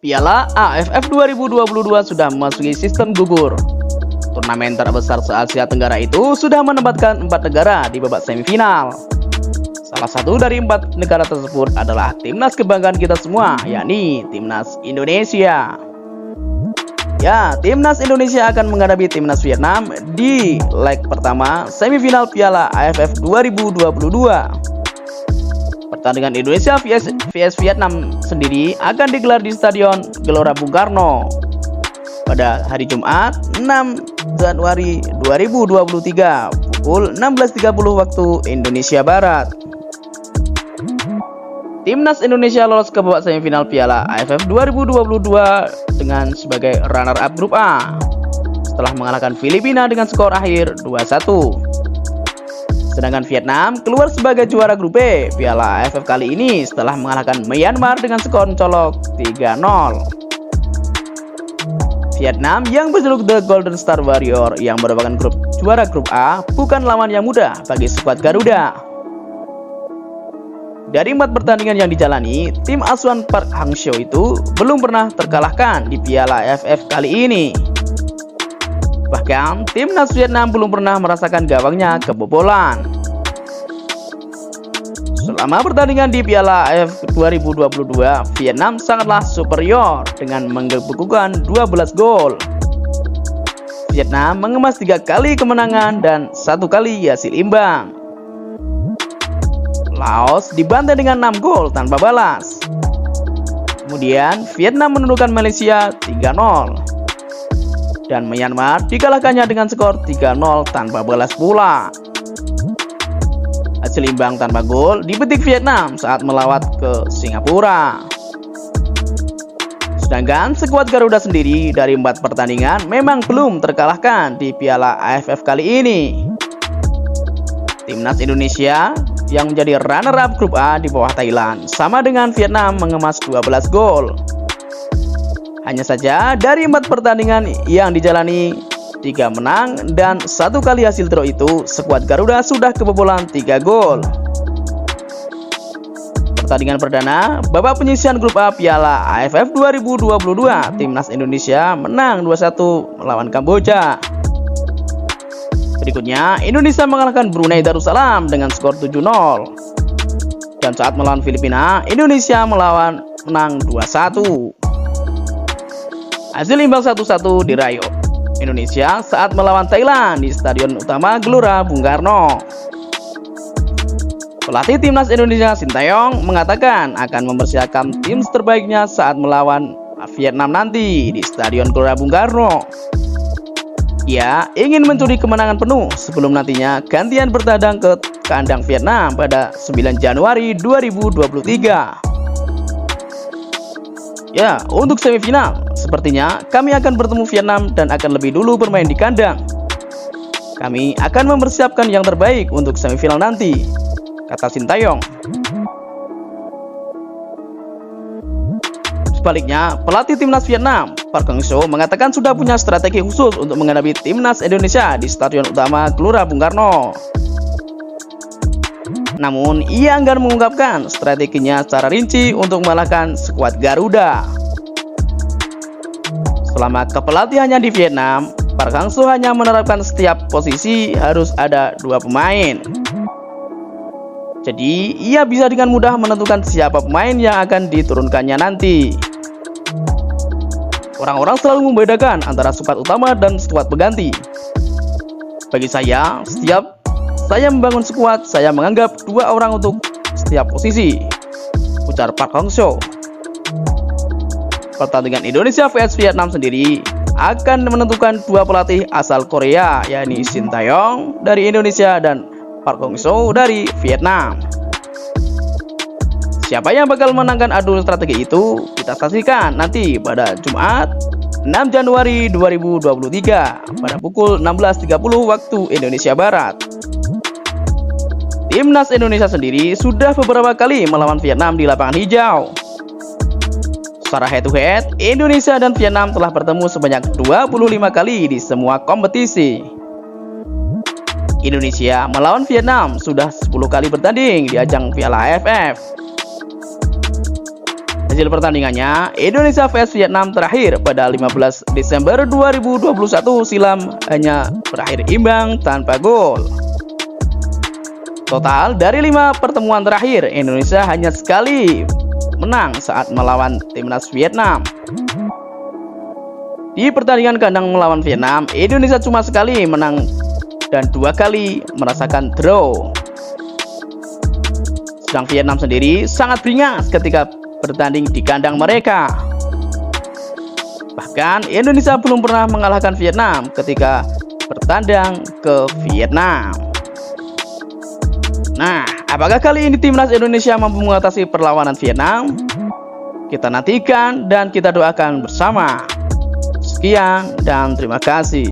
Piala AFF 2022 sudah memasuki sistem gugur. Turnamen terbesar se-Asia Tenggara itu sudah menempatkan 4 negara di babak semifinal. Salah satu dari 4 negara tersebut adalah timnas kebanggaan kita semua, yakni timnas Indonesia. Ya, timnas Indonesia akan menghadapi timnas Vietnam di leg pertama semifinal Piala AFF 2022. Pertandingan Indonesia vs Vietnam sendiri akan digelar di Stadion Gelora Bung Karno pada hari Jumat 6 Januari 2023 pukul 16.30 waktu Indonesia Barat. Timnas Indonesia lolos ke babak semifinal Piala AFF 2022 dengan sebagai runner-up grup A setelah mengalahkan Filipina dengan skor akhir 2-1. Sedangkan Vietnam keluar sebagai juara grup B Piala AFF kali ini setelah mengalahkan Myanmar dengan skor mencolok 3-0. Vietnam yang berjuluk The Golden Star Warrior yang merupakan juara grup A bukan lawan yang mudah bagi skuad Garuda. Dari 4 pertandingan yang dijalani, tim asuhan Park Hang-seo itu belum pernah terkalahkan di Piala AFF kali ini. Bahkan, timnas Vietnam belum pernah merasakan gawangnya kebobolan. Selama pertandingan di Piala AFF 2022, Vietnam sangatlah superior dengan menggebukukan 12 gol. Vietnam mengemas 3 kali kemenangan dan 1 kali hasil imbang. Laos dibantai dengan 6 gol tanpa balas. Kemudian, Vietnam menundukkan Malaysia 3-0. Dan Myanmar dikalahkannya dengan skor 3-0 tanpa balas pula. Hasil imbang tanpa gol dipetik Vietnam saat melawat ke Singapura. Sedangkan skuad Garuda sendiri dari 4 pertandingan memang belum terkalahkan di Piala AFF kali ini. Timnas Indonesia yang menjadi runner-up grup A di bawah Thailand sama dengan Vietnam mengemas 12 gol. Hanya saja dari 4 pertandingan yang dijalani, 3 menang dan 1 kali hasil draw itu, skuad Garuda sudah kebobolan 3 gol. Pertandingan perdana babak penyisihan grup A Piala AFF 2022, timnas Indonesia menang 2-1 melawan Kamboja. Berikutnya, Indonesia mengalahkan Brunei Darussalam dengan skor 7-0. Dan saat melawan Filipina, Indonesia menang 2-1. Hasil imbang 1-1 diraih Indonesia saat melawan Thailand di Stadion Utama Gelora Bung Karno. Pelatih timnas Indonesia Sintayong mengatakan akan mempersiapkan tim terbaiknya saat melawan Vietnam nanti di Stadion Gelora Bung Karno. Ia ingin mencuri kemenangan penuh sebelum nantinya gantian bertandang ke kandang Vietnam pada 9 Januari 2023. Ya, untuk semifinal, sepertinya kami akan bertemu Vietnam dan akan lebih dulu bermain di kandang. Kami akan mempersiapkan yang terbaik untuk semifinal nanti, kata Sintayong. Sebaliknya, pelatih timnas Vietnam, Park Hang-seo, mengatakan sudah punya strategi khusus untuk menghadapi timnas Indonesia di Stadion Utama Gelora Bung Karno. Namun, ia enggan mengungkapkan strateginya secara rinci untuk mengalahkan skuad Garuda. Selama kepelatihannya di Vietnam, Park Hang-seo hanya menerapkan setiap posisi harus ada 2 pemain. Jadi, ia bisa dengan mudah menentukan siapa pemain yang akan diturunkannya nanti. Orang-orang selalu membedakan antara skuad utama dan skuad pengganti. Bagi saya, setiap saya membangun skuad, saya menganggap 2 orang untuk setiap posisi, ujar Park Hang-seo. Pertandingan Indonesia vs Vietnam sendiri akan menentukan 2 pelatih asal Korea, yakni Sintayong dari Indonesia dan Park Hang-seo dari Vietnam. Siapa yang bakal menangkan adu strategi itu kita saksikan nanti pada Jumat 6 Januari 2023 pada pukul 16.30 waktu Indonesia Barat. Timnas Indonesia sendiri sudah beberapa kali melawan Vietnam di lapangan hijau. Secara head to head, Indonesia dan Vietnam telah bertemu sebanyak 25 kali di semua kompetisi. Indonesia melawan Vietnam sudah 10 kali bertanding di ajang Piala AFF. Hasil pertandingannya, Indonesia vs Vietnam terakhir pada 15 Desember 2021 silam hanya berakhir imbang tanpa gol. Total dari 5 pertemuan terakhir, Indonesia hanya sekali menang saat melawan timnas Vietnam. Di pertandingan kandang melawan Vietnam, Indonesia cuma sekali menang dan 2 kali merasakan draw. Sedang Vietnam sendiri sangat beringas ketika bertanding di kandang mereka. Bahkan Indonesia belum pernah mengalahkan Vietnam ketika bertandang ke Vietnam. Nah, apakah kali ini timnas Indonesia mampu mengatasi perlawanan Vietnam? Kita nantikan dan kita doakan bersama. Sekian dan terima kasih.